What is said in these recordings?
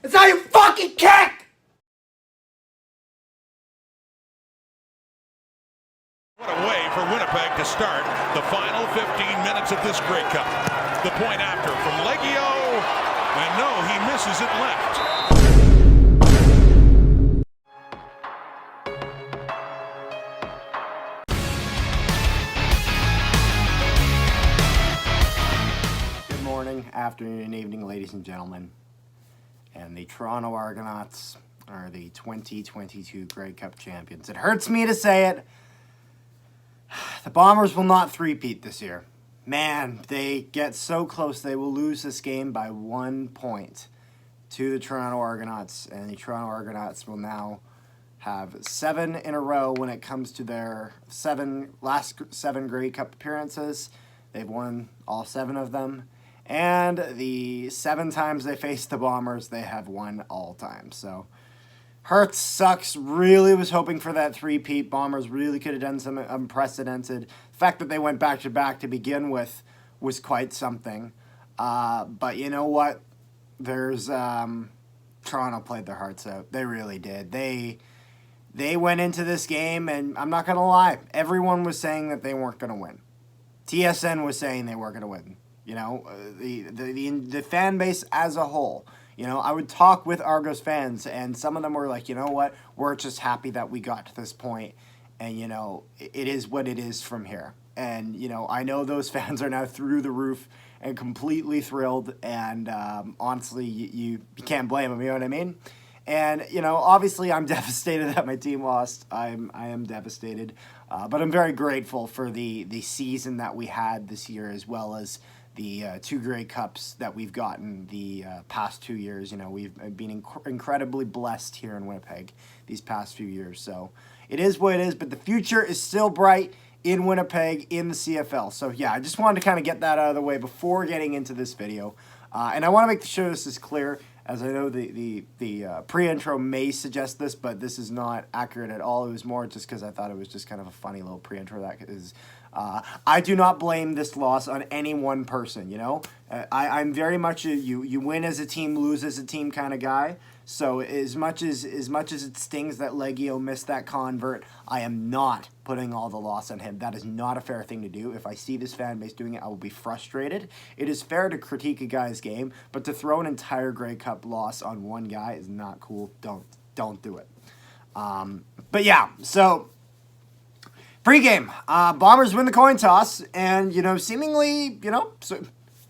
That's how you fucking kick! What a way for Winnipeg to start the final 15 minutes of this Grey Cup. The point after from LiegghiNo, and no, he misses it left. Good morning, afternoon, and evening, ladies and gentlemen. And the Toronto Argonauts are the 2022 Grey Cup champions. It hurts me to say it. The Bombers will not three-peat this year. Man, they get so close they will lose this game by 1 point to the Toronto Argonauts. And the Toronto Argonauts will now have 7 in a row when it comes to their last 7 Grey Cup appearances. They've won all 7 of them. And the 7 times they faced the Bombers, they have won all time. So hurts, sucks, really was hoping for that three-peat. Bombers really could have done some unprecedented. The fact that they went back-to-back to begin with was quite something. But you know what? Toronto played their hearts out. They really did. They went into this game, and I'm not going to lie, everyone was saying that they weren't going to win. TSN was saying they weren't going to win. You know, the fan base as a whole. You know, I would talk with Argos fans, and some of them were like, you know what, we're just happy that we got to this point, and, you know, it is what it is from here. And, you know, I know those fans are now through the roof and completely thrilled, and honestly, you can't blame them, you know what I mean? And, you know, obviously I'm devastated that my team lost. I am devastated, but I'm very grateful for the season that we had this year, as well as the 2 Grey Cups that we've gotten the past 2 years. You know, we've been incredibly blessed here in Winnipeg these past few years. So it is what it is, but the future is still bright in Winnipeg in the CFL. So yeah, I just wanted to kind of get that out of the way before getting into this video. And I want to make sure this is clear, as I know the pre-intro may suggest this, but this is not accurate at all. It was more just because I thought it was just kind of a funny little pre-intro that is... I do not blame this loss on any one person, you know? I'm very much a you win as a team, lose as a team kind of guy. So as much as it stings that LiegghiNo missed that convert, I am not putting all the loss on him. That is not a fair thing to do. If I see this fan base doing it, I will be frustrated. It is fair to critique a guy's game, but to throw an entire Grey Cup loss on one guy is not cool. Don't do it. But yeah, so... Pre-game, Bombers win the coin toss, and, you know, seemingly, you know, so,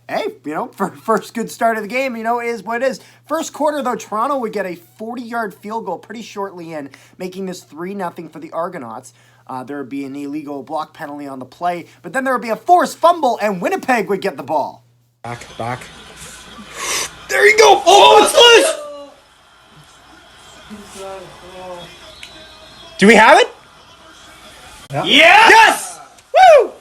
hey, you know, for first good start of the game, you know, is what it is. First quarter, though, Toronto would get a 40-yard field goal pretty shortly in, making this 3-0 for the Argonauts. There would be an illegal block penalty on the play, but then there would be a forced fumble, and Winnipeg would get the ball. Back. There you go! Oh, it's loose! Do we have it? Yeah. Yes! Woo!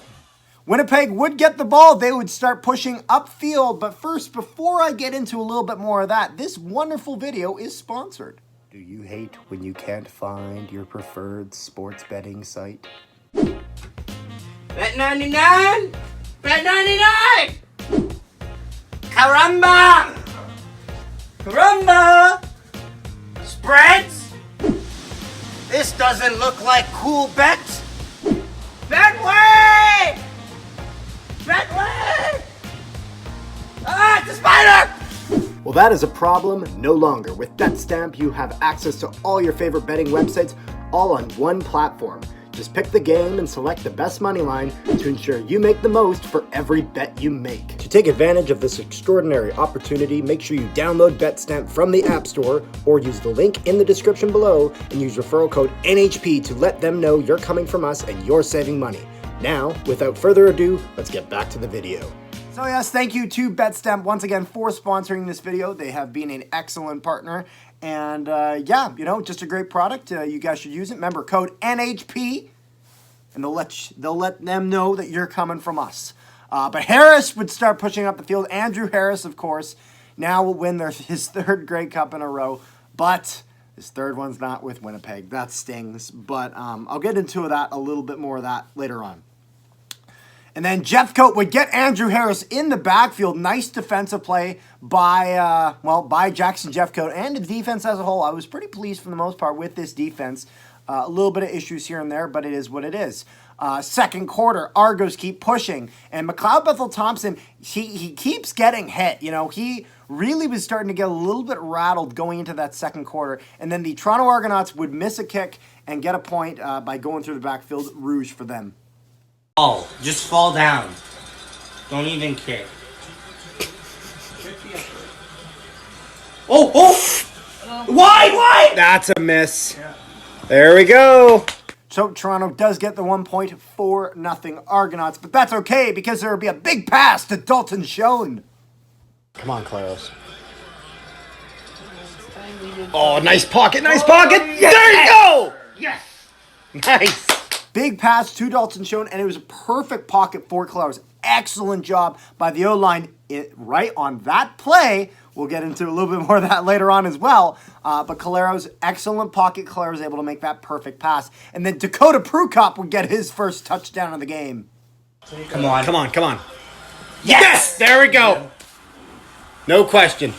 Winnipeg would get the ball. They would start pushing upfield. But first, before I get into a little bit more of that, this wonderful video is sponsored. Do you hate when you can't find your preferred sports betting site? Bet99! Bet99! Caramba! Caramba! Spreads? This doesn't look like cool bets. Betway! Betway! Ah, it's a spider! Well, that is a problem no longer. With BetStamp, you have access to all your favorite betting websites all on one platform. Just pick the game and select the best money line to ensure you make the most for every bet you make. To take advantage of this extraordinary opportunity, make sure you download BetStamp from the App Store or use the link in the description below and use referral code NHP to let them know you're coming from us and you're saving money. Now, without further ado, let's get back to the video. So yes, thank you to BetStamp once again for sponsoring this video. They have been an excellent partner. And yeah, you know, just a great product. You guys should use it. Remember, code NHP, and they'll let them know that you're coming from us. But Harris would start pushing up the field. Andrew Harris, of course, now will win his 3rd Grey Cup in a row. But his 3rd one's not with Winnipeg. That stings. But I'll get into that a little bit more of that later on. And then Jeffcoat would get Andrew Harris in the backfield. Nice defensive play by Jackson Jeffcoat and the defense as a whole. I was pretty pleased for the most part with this defense. A little bit of issues here and there, but it is what it is. Second quarter, Argos keep pushing. And McLeod Bethel-Thompson, he keeps getting hit. You know, he really was starting to get a little bit rattled going into that second quarter. And then the Toronto Argonauts would miss a kick and get a point by going through the backfield. Rouge for them. Oh, just fall down. Don't even kick. Why? That's a miss. There we go. So Toronto does get the 1 point for nothing Argonauts, but that's okay because there will be a big pass to Dalton Schoen. Come on, Claros. Oh, nice pocket, nice pocket. Yes. There you go. Yes. Nice. Big pass to Dalton Schoen, and it was a perfect pocket for Claros. Excellent job by the O-line right on that play. We'll get into a little bit more of that later on as well. But Calero's excellent pocket. Calero's able to make that perfect pass. And then Dakota Prukop would get his first touchdown of the game. Come on. Come on, come on. Yes. There we go. No question.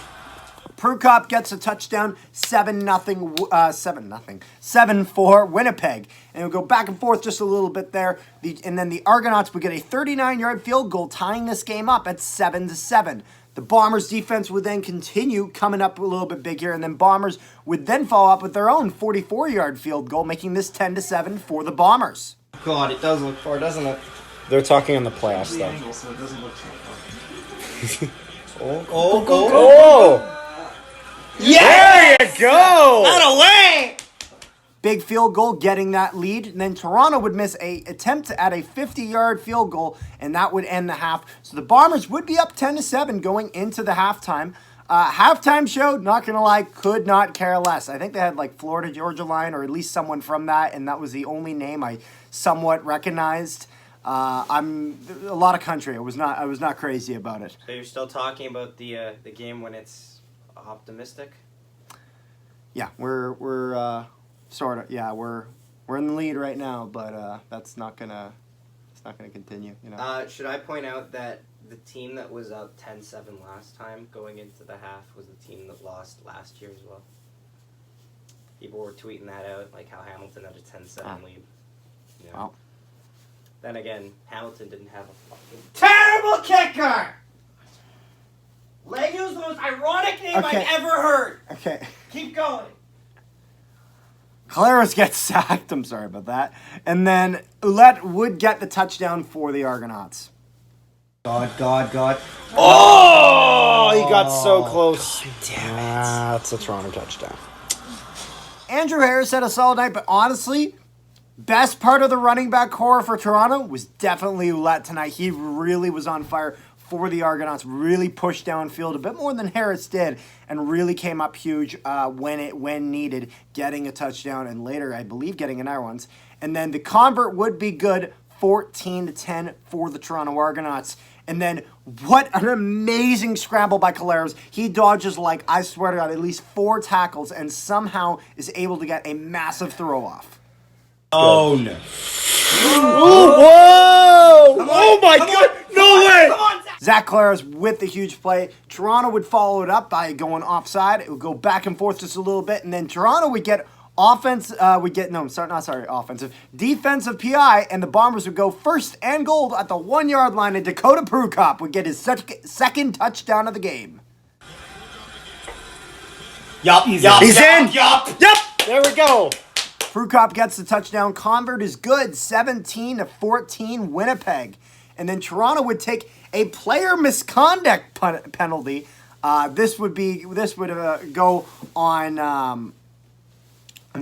Prukop gets a touchdown, 7-4 Winnipeg. And we'll go back and forth just a little bit there. And then the Argonauts would get a 39-yard field goal, tying this game up at 7-7. The Bombers defense would then continue coming up a little bit big here, and then Bombers would then follow up with their own 44-yard field goal, making this 10-7 for the Bombers. God, it does look far, doesn't it? They're talking on the playoffs, though. Angle, so it doesn't look so far. Oh! Yes! There you go! Out away! Big field goal, getting that lead. And then Toronto would miss a attempt at a 50-yard field goal, and that would end the half. So the Bombers would be up 10-7 going into the halftime. Halftime show, not going to lie, could not care less. I think they had like Florida Georgia Line, or at least someone from that, and that was the only name I somewhat recognized. I'm a lot of country. I was not crazy about it. So you're still talking about the game when it's optimistic? Yeah, we're sort of, yeah, we're in the lead right now, but that's not gonna continue. You know. Should I point out that the team that was up 10-7 last time going into the half was the team that lost last year as well? People were tweeting that out, like how Hamilton had a 10-7 lead. You know? Well. Then again, Hamilton didn't have a fucking Terrible kicker! LiegghiNo's the most ironic name Okay. I've ever heard. Okay. Keep going. Caleros gets sacked. I'm sorry about that. And then Ouellette would get the touchdown for the Argonauts. God. Oh! He got so close. Damn it. That's a Toronto touchdown. Andrew Harris had a solid night, but honestly, best part of the running back core for Toronto was definitely Ouellette tonight. He really was on fire for the Argonauts, really pushed downfield a bit more than Harris did, and really came up huge when needed, getting a touchdown, and later, I believe, getting another one. And then the convert would be good, 14-10 for the Toronto Argonauts. And then what an amazing scramble by Caleros. He dodges, like, I swear to God, at least 4 tackles and somehow is able to get a massive throw-off. Oh, no. Whoa! Oh my God! No way! Come on, Zach. Zach Caleros with the huge play. Toronto would follow it up by going offside. It would go back and forth just a little bit, and then Toronto would get defensive PI, and the Bombers would go first and goal at the 1 yard line, and Dakota Prukop would get his second touchdown of the game. He's in. Yup. There we go. Prukop gets the touchdown. Convert is good, 17-14 Winnipeg. And then Toronto would take a player misconduct penalty. This would go on. I'm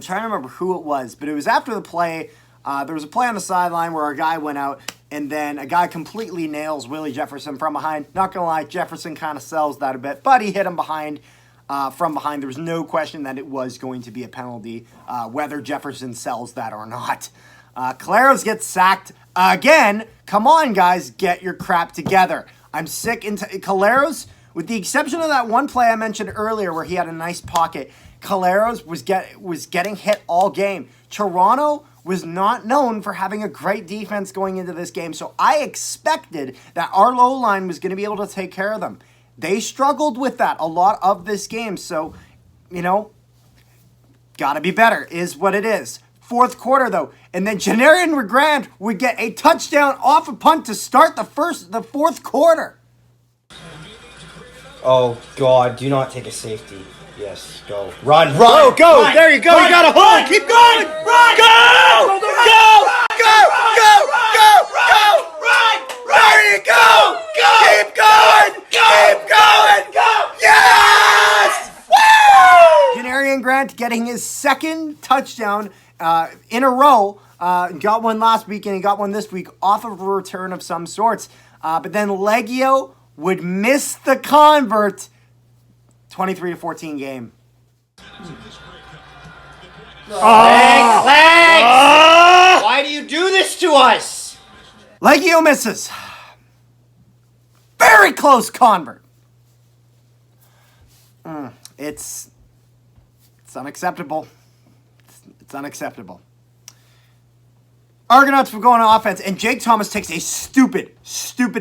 trying to remember who it was, but it was after the play. There was a play on the sideline where a guy went out, and then a guy completely nails Willie Jefferson from behind. Not gonna lie, Jefferson kind of sells that a bit, but he hit him from behind. There was no question that it was going to be a penalty, whether Jefferson sells that or not. Caleros gets sacked again. Come on, guys, get your crap together. I'm sick into Caleros, with the exception of that one play I mentioned earlier where he had a nice pocket. Caleros was getting hit all game. Toronto was not known for having a great defense going into this game, so I expected that our low line was going to be able to take care of them. They struggled with that a lot of this game, so, you know, gotta be better is what it is. Fourth quarter, though, and then Janarian Legrand would get a touchdown off a punt to start the fourth quarter. Oh, God, do not take a safety. Yes, go. Run! Go! Run, There you go! You got a hold! Keep going! Run! Go! There you go! Keep going! Keep going! Yes! Woo! Janarian Grant getting his second touchdown in a row. Got one last week and he got one this week off of a return of some sorts. But then LiegghiNo would miss the convert. 23-14 game. Legs! Why do you do this to us? LiegghiNo misses. Very close convert. It's unacceptable. It's unacceptable. Argonauts were going on offense, and Jake Thomas takes a stupid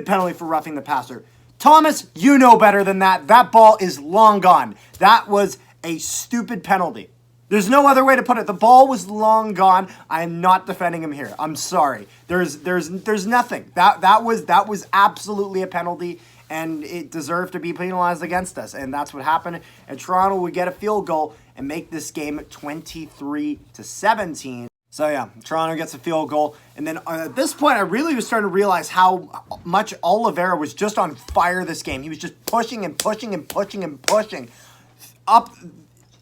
penalty for roughing the passer. Thomas, you know better than that. That ball is long gone. That was a stupid penalty. There's no other way to put it. The ball was long gone. I am not defending him here. I'm sorry. There's nothing. That was absolutely a penalty, and it deserved to be penalized against us. And that's what happened. And Toronto would get a field goal and make this game 23-17. So yeah, Toronto gets a field goal. And then at this point, I really was starting to realize how much Oliveira was just on fire this game. He was just pushing and pushing and pushing and pushing up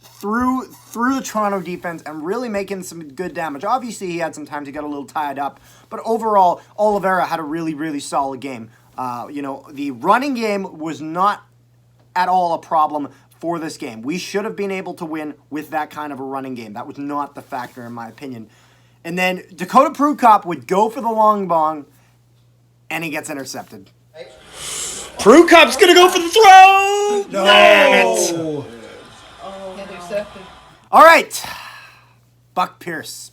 through the Toronto defense and really making some good damage. Obviously, he had some times he got a little tied up. But overall, Oliveira had a really solid game. The running game was not at all a problem for this game. We should have been able to win with that kind of a running game. That was not the factor, in my opinion. And then Dakota Prukop would go for the long bong, and he gets intercepted. Prukop's gonna go for the throw! No! Damn it! Intercepted. All right, Buck Pierce.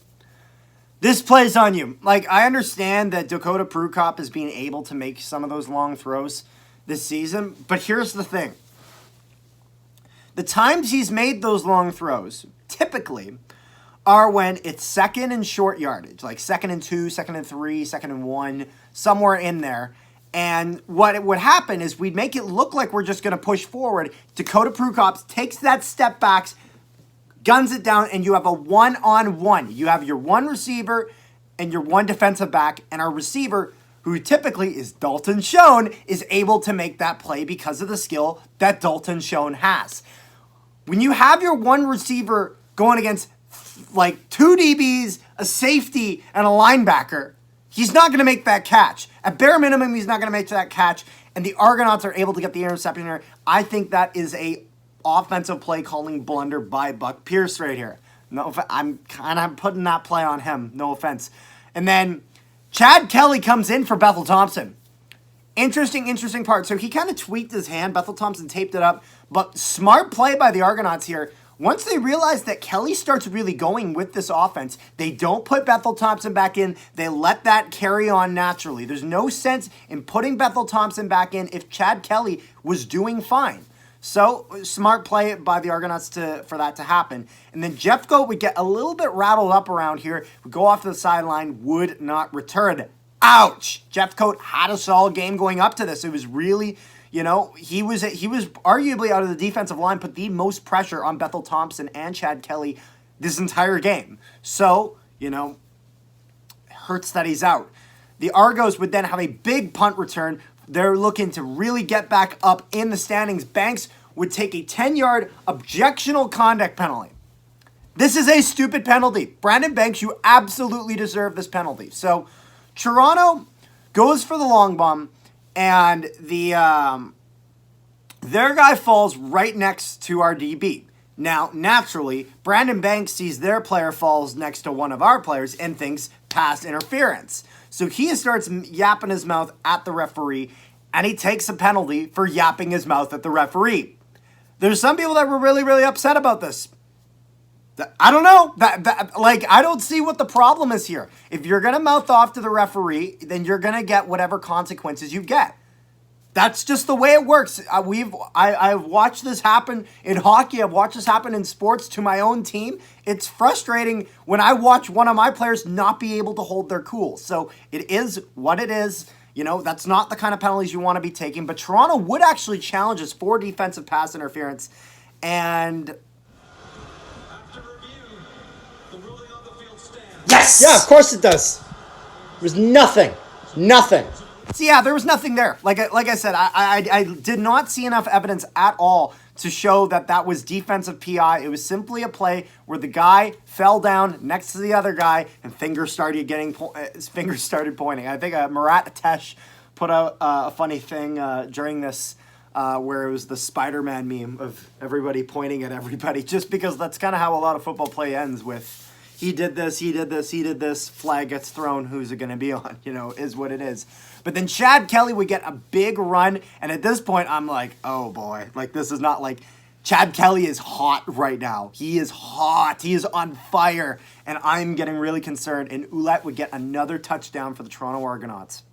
This plays on you. Like, I understand that Dakota Prukop is being able to make some of those long throws this season, but here's the thing. The times he's made those long throws, typically, are when it's second and short yardage, like 2nd and 2, 2nd and 3, 2nd and 1, somewhere in there. And what would happen is we'd make it look like we're just going to push forward. Dakota Prukop takes that step back, guns it down, and you have a one-on-one. You have your one receiver and your one defensive back, and our receiver, who typically is Dalton Schoen, is able to make that play because of the skill that Dalton Schoen has. When you have your one receiver going against like 2 DBs, a safety, and a linebacker, he's not going to make that catch. At bare minimum, he's not going to make that catch, and the Argonauts are able to get the interception here. I think that is a offensive play calling blunder by Buck Pierce right here. No, I'm kind of putting that play on him. No offense. And then Chad Kelly comes in for Bethel Thompson. Interesting part. So he kind of tweaked his hand. Bethel Thompson taped it up. But smart play by the Argonauts here. Once they realize that Kelly starts really going with this offense, they don't put Bethel Thompson back in. They let that carry on naturally. There's no sense in putting Bethel Thompson back in if Chad Kelly was doing fine. So, smart play by the Argonauts for that to happen. And then Jeffcoat would get a little bit rattled up around here, would go off to the sideline, would not return. Ouch! Jeffcoat had a solid game going up to this. It was really, he was arguably out of the defensive line, put the most pressure on Bethel Thompson and Chad Kelly this entire game. So, hurts that he's out. The Argos would then have a big punt return. They're looking to really get back up in the standings. Banks would take a 10-yard objectionable conduct penalty. This is a stupid penalty. Brandon Banks, you absolutely deserve this penalty. So, Toronto goes for the long bomb, and their guy falls right next to our DB. Now, naturally, Brandon Banks sees their player falls next to one of our players and thinks pass interference. So he starts yapping his mouth at the referee, and he takes a penalty for yapping his mouth at the referee. There's some people that were really upset about this. I don't know. Like, I don't see what the problem is here. If you're going to mouth off to the referee, then you're going to get whatever consequences you get. That's just the way it works. I've watched this happen in hockey. I've watched this happen in sports to my own team. It's frustrating when I watch one of my players not be able to hold their cool. So it is what it is. You know, that's not the kind of penalties you want to be taking. But Toronto would actually challenge us for defensive pass interference. And... Yes! Yeah, of course it does. There's nothing. Nothing. So yeah, there was nothing there. Like I said, I did not see enough evidence at all to show that was defensive PI. It was simply a play where the guy fell down next to the other guy and fingers started pointing. I think Murat Atesh put out a funny thing during this where it was the Spider-Man meme of everybody pointing at everybody, just because that's kind of how a lot of football play ends with. He did this, he did this, he did this, flag gets thrown, who's it going to be on? You know, is what it is. But then Chad Kelly would get a big run, and at this point, I'm like, oh boy. Like, this is not like... Chad Kelly is hot right now. He is hot. He is on fire, and I'm getting really concerned, and Ouellette would get another touchdown for the Toronto Argonauts.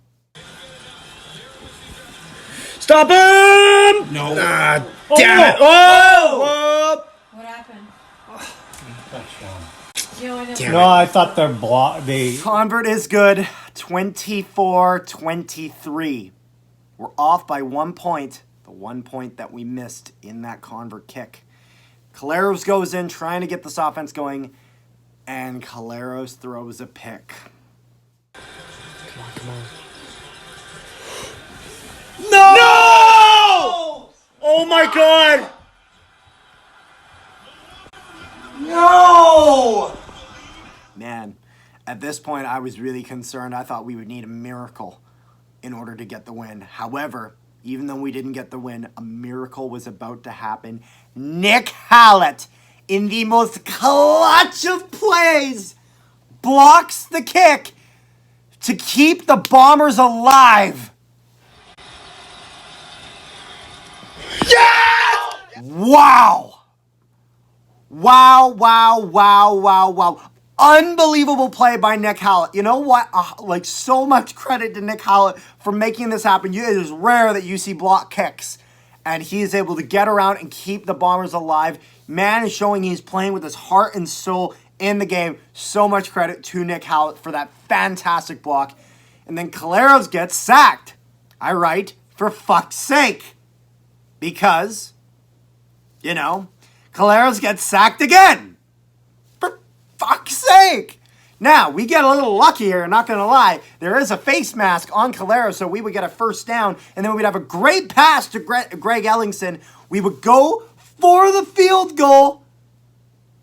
Stop him! No. Ah, damn it. Oh! What happened? You know, I never- No, I thought they Convert is good. 24-23. We're off by 1 point. The 1 point that we missed in that convert kick. Caleros goes in trying to get this offense going, and Caleros throws a pick. Come on. No! Oh my god! No! Man, at this point, I was really concerned. I thought we would need a miracle in order to get the win. However, even though we didn't get the win, a miracle was about to happen. Nick Hallett, in the most clutch of plays, blocks the kick to keep the Bombers alive. Yes! Wow! Wow. Unbelievable play by Nick Hallett. You know what? Like, so much credit to Nick Hallett for making this happen. It is rare that you see block kicks, and he is able to get around and keep the Bombers alive. Man is showing he's playing with his heart and soul in the game. So much credit to Nick Hallett for that fantastic block. And then Caleros gets sacked. I write, for fuck's sake. Because, you know, Caleros gets sacked again. For fuck's sake. Now, we get a little lucky here, not going to lie. There is a face mask on Caleros, so we would get a first down, and then we'd have a great pass to Greg Ellingson. We would go for the field goal,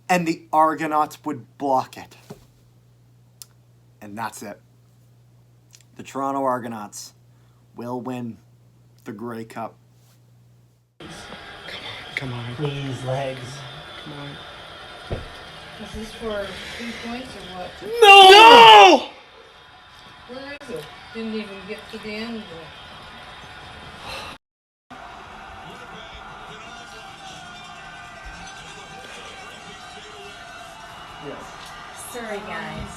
and the Argonauts would block it. And that's it. The Toronto Argonauts will win the Grey Cup. Come on. please legs. Come on. Is this for 3 points or what? No! Where is it? Didn't even get to the end of it. Sorry, guys.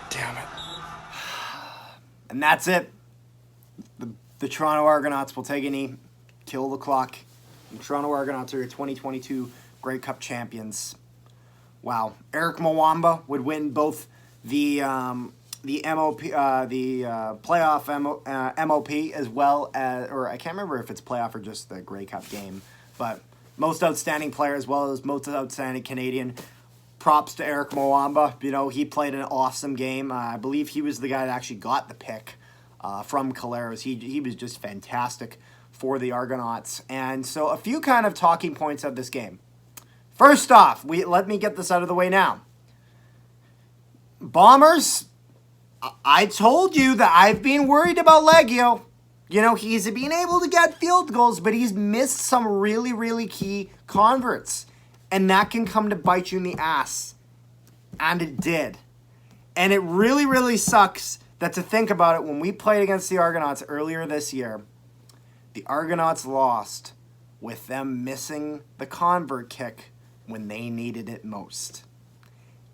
Damn it. And that's it. The Toronto Argonauts will take a knee, kill the clock. The Toronto Argonauts are your 2022 Grey Cup champions. Wow. Eric Mwamba would win both the MOP, playoff MOP, as well as, or I can't remember if it's playoff or just the Grey Cup game, but most outstanding player as well as most outstanding Canadian. Props to Eric Mwamba. You know, he played an awesome game. I believe he was the guy that actually got the pick from Caleros. He was just fantastic for the Argonauts. And so a few kind of talking points of this game. First off, let me get this out of the way now. Bombers, I told you that I've been worried about LiegghiNo. You know, he's been able to get field goals, but he's missed some really, really key converts. And that can come to bite you in the ass. And it did. And it really, really sucks that to think about it, when we played against the Argonauts earlier this year, the Argonauts lost with them missing the convert kick when they needed it most.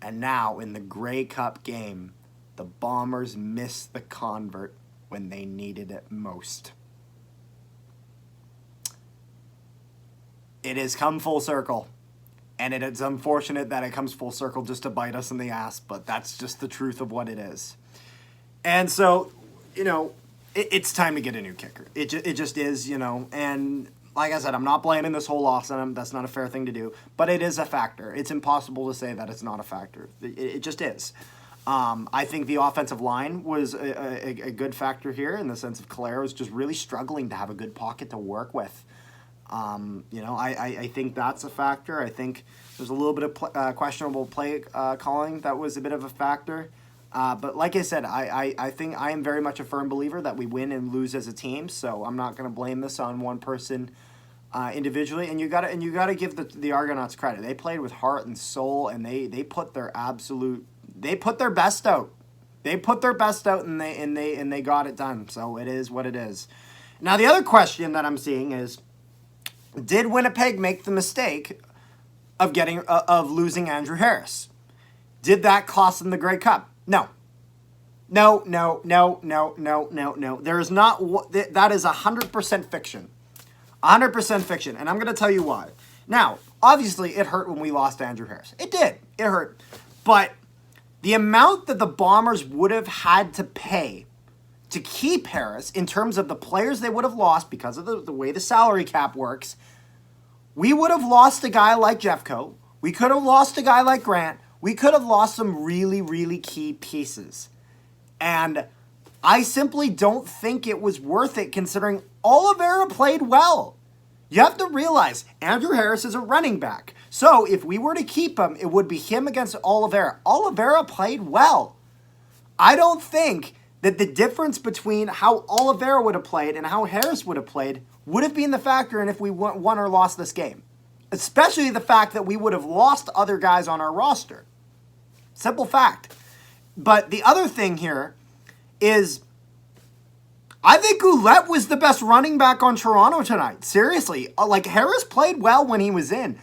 And now in the Grey Cup game, the Bombers missed the convert when they needed it most. It has come full circle. And it is unfortunate that it comes full circle just to bite us in the ass, but that's just the truth of what it is. And so, you know, it's time to get a new kicker. It just is, you know, and like I said, I'm not blaming this whole loss on him. That's not a fair thing to do, but it is a factor. It's impossible to say that it's not a factor. It just is. I think the offensive line was a good factor here in the sense of Calera was just really struggling to have a good pocket to work with. You know, I think that's a factor. I think there's a little bit of questionable play calling that was a bit of a factor. But like I said, I think I am very much a firm believer that we win and lose as a team. So I'm not going to blame this on one person individually. And you got to give the Argonauts credit. They played with heart and soul, and they put their best out. They put their best out, and they got it done. So it is what it is. Now the other question that I'm seeing is, did Winnipeg make the mistake of losing Andrew Harris? Did that cost them the Grey Cup? No. No. There is not. That is 100% fiction. 100% fiction, and I'm going to tell you why. Now, obviously, it hurt when we lost Andrew Harris. It did. It hurt. But the amount that the Bombers would have had to pay to keep Harris, in terms of the players they would have lost because of the way the salary cap works, we would have lost a guy like Jeffco. We could have lost a guy like Grant. We could have lost some really, really key pieces. And I simply don't think it was worth it considering Oliveira played well. You have to realize Andrew Harris is a running back. So if we were to keep him, it would be him against Oliveira. Oliveira played well. I don't think that the difference between how Oliveira would have played and how Harris would have played would have been the factor in if we won or lost this game. Especially the fact that we would have lost other guys on our roster. Simple fact. But the other thing here is, I think Ouellette was the best running back on Toronto tonight. Seriously. Like, Harris played well when he was in.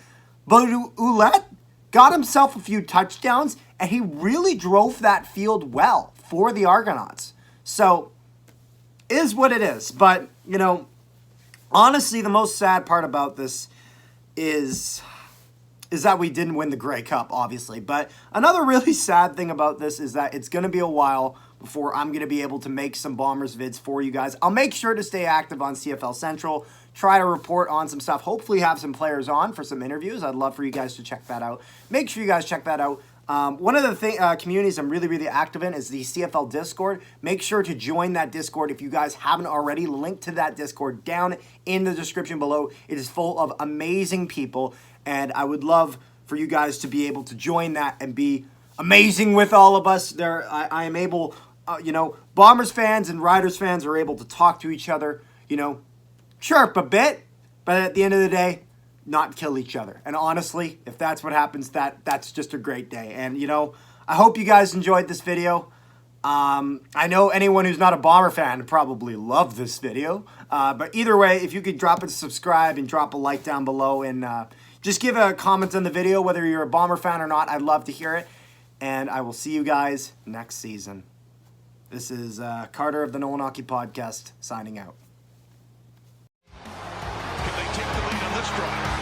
But Ouellette got himself a few touchdowns, and he really drove that field well for the Argonauts. So, is what it is. But, you know, honestly, the most sad part about this is that we didn't win the Grey Cup, obviously. But another really sad thing about this is that it's going to be a while before I'm going to be able to make some Bombers vids for you guys. I'll make sure to stay active on CFL Central, try to report on some stuff, hopefully have some players on for some interviews. I'd love for you guys to check that out. Make sure you guys check that out. One of the communities I'm really, really active in is the CFL Discord. Make sure to join that Discord if you guys haven't already. Link to that Discord down in the description below. It is full of amazing people, and I would love for you guys to be able to join that and be amazing with all of us. I am able, you know, Bombers fans and Riders fans are able to talk to each other, you know, chirp a bit, but at the end of the day, not kill each other. And honestly, if that's what happens, that's just a great day. And, you know, I hope you guys enjoyed this video. I know anyone who's not a Bomber fan probably loved this video. But either way, if you could drop a subscribe and drop a like down below and just give a comment on the video, whether you're a Bomber fan or not, I'd love to hear it. And I will see you guys next season. This is Carter of the Nolan Hockey Podcast signing out. Can they take the lead on this drive?